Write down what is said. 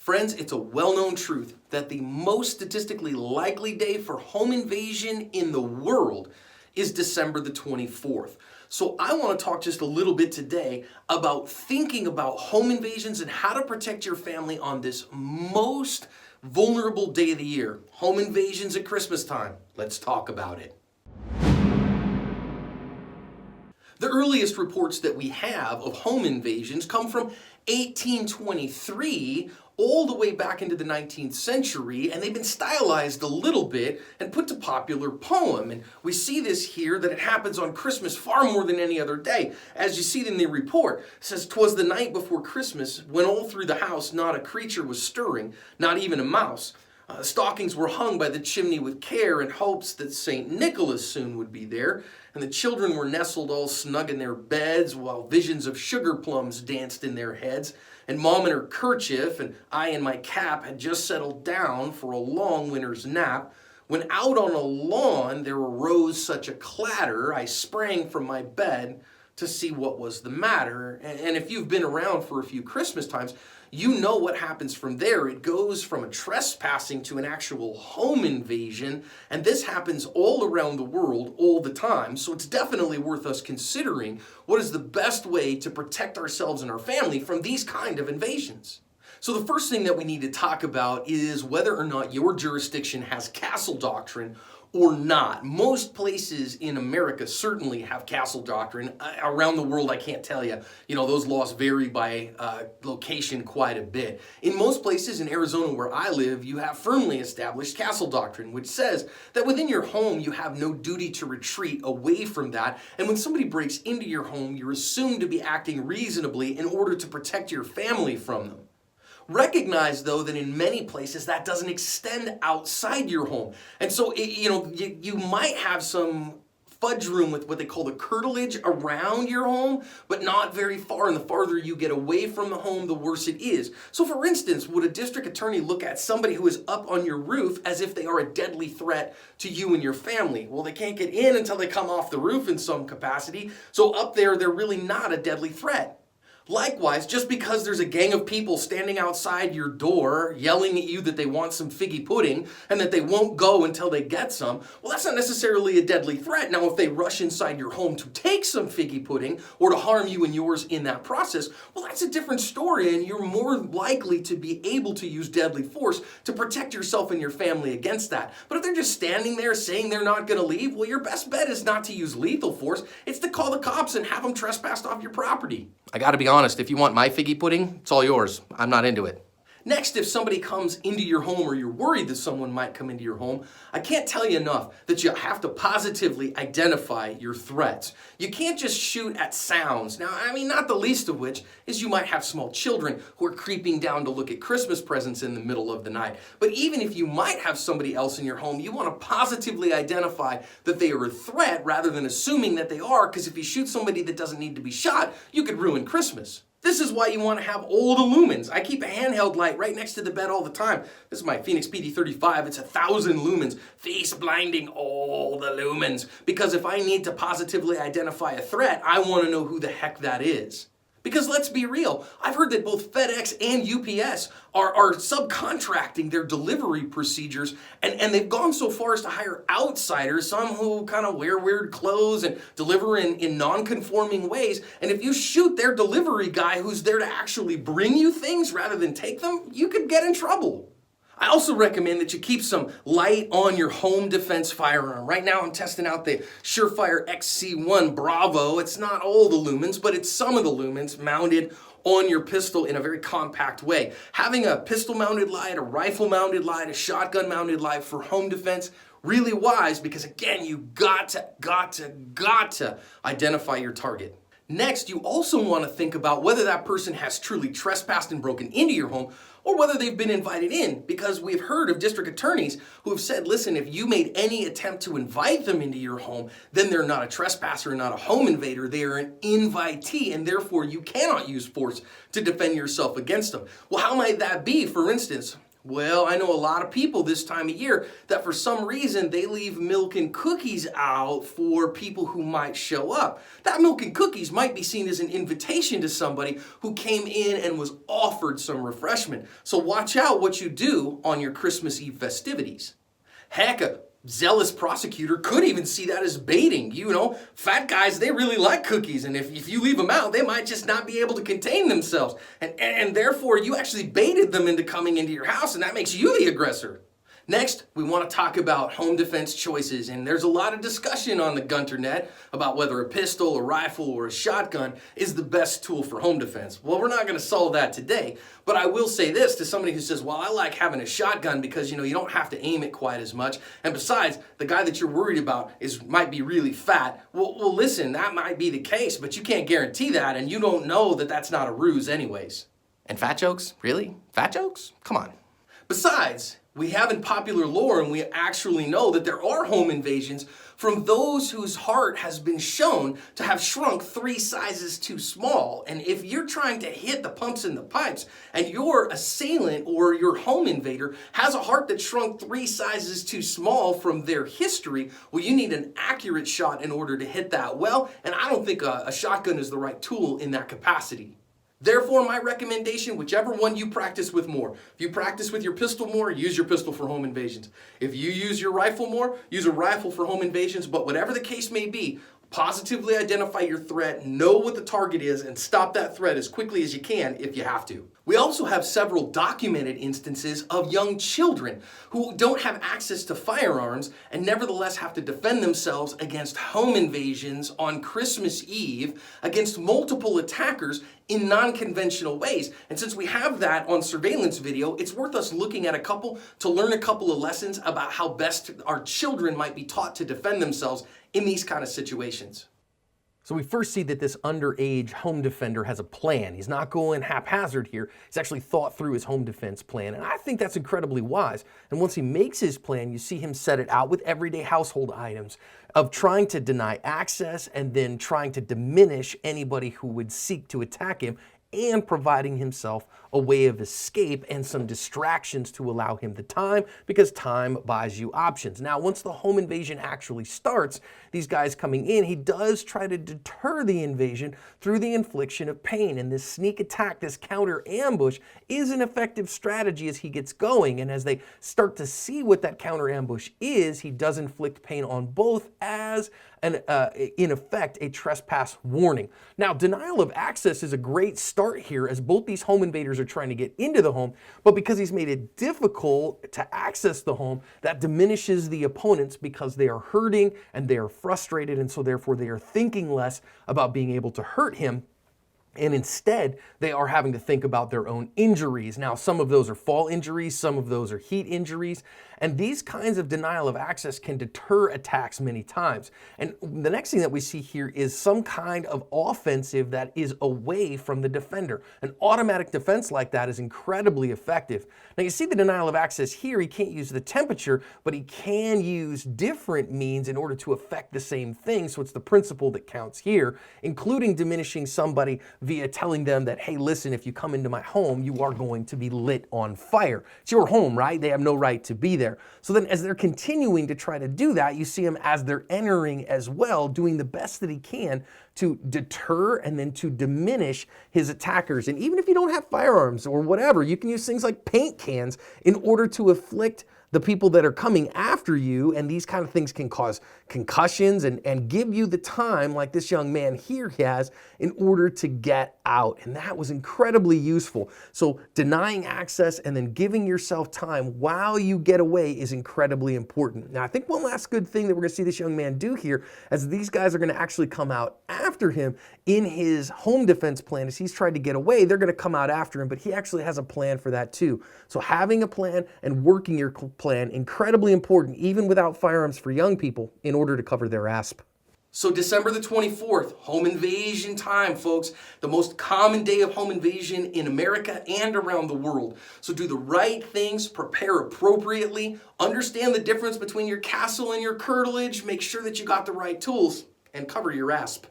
Friends, it's a well-known truth that the most statistically likely day for home invasion in the world is December the 24th. So I want to talk just a little bit today about thinking about home invasions and how to protect your family on this most vulnerable day of the year. Home invasions at Christmas time. Let's talk about it. The earliest reports that we have of home invasions come from 1823 all the way back into the 19th century, and they've been stylized a little bit and put to popular poem. And we see this here, that it happens on Christmas far more than any other day. As you see in the report, it says, "'Twas the night before Christmas, when all through the house not a creature was stirring, not even a mouse. Stockings were hung by the chimney with care in hopes that St. Nicholas soon would be there, and the children were nestled all snug in their beds, while visions of sugar plums danced in their heads, and Mom in her kerchief and I in my cap had just settled down for a long winter's nap, when out on a lawn there arose such a clatter, I sprang from my bed to see what was the matter." And if you've been around for a few Christmas times, you know what happens from there. It goes from a trespassing to an actual home invasion, and this happens all around the world all the time. So it's definitely worth us considering what is the best way to protect ourselves and our family from these kind of invasions. So the first thing that we need to talk about is whether or not your jurisdiction has castle doctrine or not. Most places in America certainly have castle doctrine. Around the world, I can't tell you. Those laws vary by location quite a bit. In most places in Arizona where I live, you have firmly established castle doctrine, which says that within your home, you have no duty to retreat away from that. And when somebody breaks into your home, you're assumed to be acting reasonably in order to protect your family from them. Recognize, though, that in many places that doesn't extend outside your home. And so, you might have some fudge room with what they call the curtilage around your home, but not very far. And the farther you get away from the home, the worse it is. So, for instance, would a district attorney look at somebody who is up on your roof as if they are a deadly threat to you and your family? Well, they can't get in until they come off the roof in some capacity. So up there, they're really not a deadly threat. Likewise, just because there's a gang of people standing outside your door yelling at you that they want some figgy pudding and that they won't go until they get some, well, that's not necessarily a deadly threat. Now, if they rush inside your home to take some figgy pudding or to harm you and yours in that process, well, that's a different story, and you're more likely to be able to use deadly force to protect yourself and your family against that. But if they're just standing there saying they're not going to leave, well, your best bet is not to use lethal force. It's to call the cops and have them trespassed off your property. I gotta be honest, if you want my figgy pudding, it's all yours. I'm not into it. Next, if somebody comes into your home or you're worried that someone might come into your home, I can't tell you enough that you have to positively identify your threats. You can't just shoot at sounds. Now, not the least of which is you might have small children who are creeping down to look at Christmas presents in the middle of the night. But even if you might have somebody else in your home, you want to positively identify that they are a threat rather than assuming that they are, because if you shoot somebody that doesn't need to be shot, you could ruin Christmas. This is why you want to have all the lumens. I keep a handheld light right next to the bed all the time. This is my Phoenix PD35. It's 1,000 lumens, face blinding all the lumens. Because if I need to positively identify a threat, I want to know who the heck that is. Because let's be real, I've heard that both FedEx and UPS are subcontracting their delivery procedures, and they've gone so far as to hire outsiders, some who kind of wear weird clothes and deliver in non-conforming ways. And if you shoot their delivery guy who's there to actually bring you things rather than take them, you could get in trouble. I also recommend that you keep some light on your home defense firearm. Right now I'm testing out the Surefire XC1 Bravo. It's not all the lumens, but it's some of the lumens mounted on your pistol in a very compact way. Having a pistol-mounted light, a rifle-mounted light, a shotgun-mounted light for home defense, really wise, because again, you got to identify your target. Next, you also want to think about whether that person has truly trespassed and broken into your home, or whether they've been invited in, because we've heard of district attorneys who have said, listen, if you made any attempt to invite them into your home, then they're not a trespasser, not a home invader, they are an invitee, and therefore you cannot use force to defend yourself against them. Well, how might that be? For instance, Well, I know a lot of people this time of year that for some reason they leave milk and cookies out for people who might show up. That milk and cookies might be seen as an invitation to somebody who came in and was offered some refreshment. So watch out what you do on your Christmas Eve festivities. Heck, a zealous prosecutor could even see that as baiting. You know, fat guys, they really like cookies, and if you leave them out, they might just not be able to contain themselves. And therefore, you actually baited them into coming into your house, and that makes you the aggressor. Next, we want to talk about home defense choices, and there's a lot of discussion on the Gunternet about whether a pistol, a rifle, or a shotgun is the best tool for home defense. Well, we're not going to solve that today, but I will say this to somebody who says, well, I like having a shotgun because, you don't have to aim it quite as much, and besides, the guy that you're worried about might be really fat. Well, listen, that might be the case, but you can't guarantee that, and you don't know that that's not a ruse anyways. And fat jokes? Really? Fat jokes? Come on. Besides, we have in popular lore, and we actually know that there are home invasions from those whose heart has been shown to have shrunk 3 sizes too small. And if you're trying to hit the pumps and the pipes, and your assailant or your home invader has a heart that shrunk 3 sizes too small from their history, well, you need an accurate shot in order to hit that well, and I don't think a shotgun is the right tool in that capacity. Therefore, my recommendation, whichever one you practice with more. If you practice with your pistol more, use your pistol for home invasions. If you use your rifle more, use a rifle for home invasions. But whatever the case may be, positively identify your threat, know what the target is, and stop that threat as quickly as you can if you have to. We also have several documented instances of young children who don't have access to firearms and nevertheless have to defend themselves against home invasions on Christmas Eve against multiple attackers in non-conventional ways. And since we have that on surveillance video, it's worth us looking at a couple to learn a couple of lessons about how best our children might be taught to defend themselves in these kind of situations. So we first see that this underage home defender has a plan. He's not going haphazard here. He's actually thought through his home defense plan, and I think that's incredibly wise. And once he makes his plan, you see him set it out with everyday household items of trying to deny access and then trying to diminish anybody who would seek to attack him, and providing himself a way of escape and some distractions to allow him the time, because time buys you options. Now, once the home invasion actually starts, these guys coming in, he does try to deter the invasion through the infliction of pain. And this sneak attack, this counter ambush, is an effective strategy as he gets going. And as they start to see what that counter ambush is, he does inflict pain on both as in effect, a trespass warning. Now, denial of access is a great start here as both these home invaders are trying to get into the home, but because he's made it difficult to access the home, that diminishes the opponents because they are hurting and they are frustrated, and so therefore they are thinking less about being able to hurt him. And instead, they are having to think about their own injuries. Now, some of those are fall injuries, some of those are heat injuries, and these kinds of denial of access can deter attacks many times. And the next thing that we see here is some kind of offensive that is away from the defender. An automatic defense like that is incredibly effective. Now, you see the denial of access here. He can't use the temperature, but he can use different means in order to affect the same thing. So it's the principle that counts here, including diminishing somebody via telling them that, hey, listen, if you come into my home, you are going to be lit on fire. It's your home, right? They have no right to be there. So then as they're continuing to try to do that, you see him as they're entering as well, doing the best that he can to deter and then to diminish his attackers. And even if you don't have firearms or whatever, you can use things like paint cans in order to afflict the people that are coming after you, and these kind of things can cause concussions and give you the time, like this young man here has, in order to get out. And that was incredibly useful. So denying access and then giving yourself time while you get away is incredibly important. Now, I think one last good thing that we're going to see this young man do here, as these guys are going to actually come out after him in his home defense plan, as he's tried to get away, they're going to come out after him, but he actually has a plan for that too. So having a plan and working your plan, incredibly important, even without firearms for young people, in order to cover their ASP. So December the 24th, home invasion time, folks. The most common day of home invasion in America and around the world. So do the right things, prepare appropriately, understand the difference between your castle and your curtilage, make sure that you got the right tools, and cover your ASP.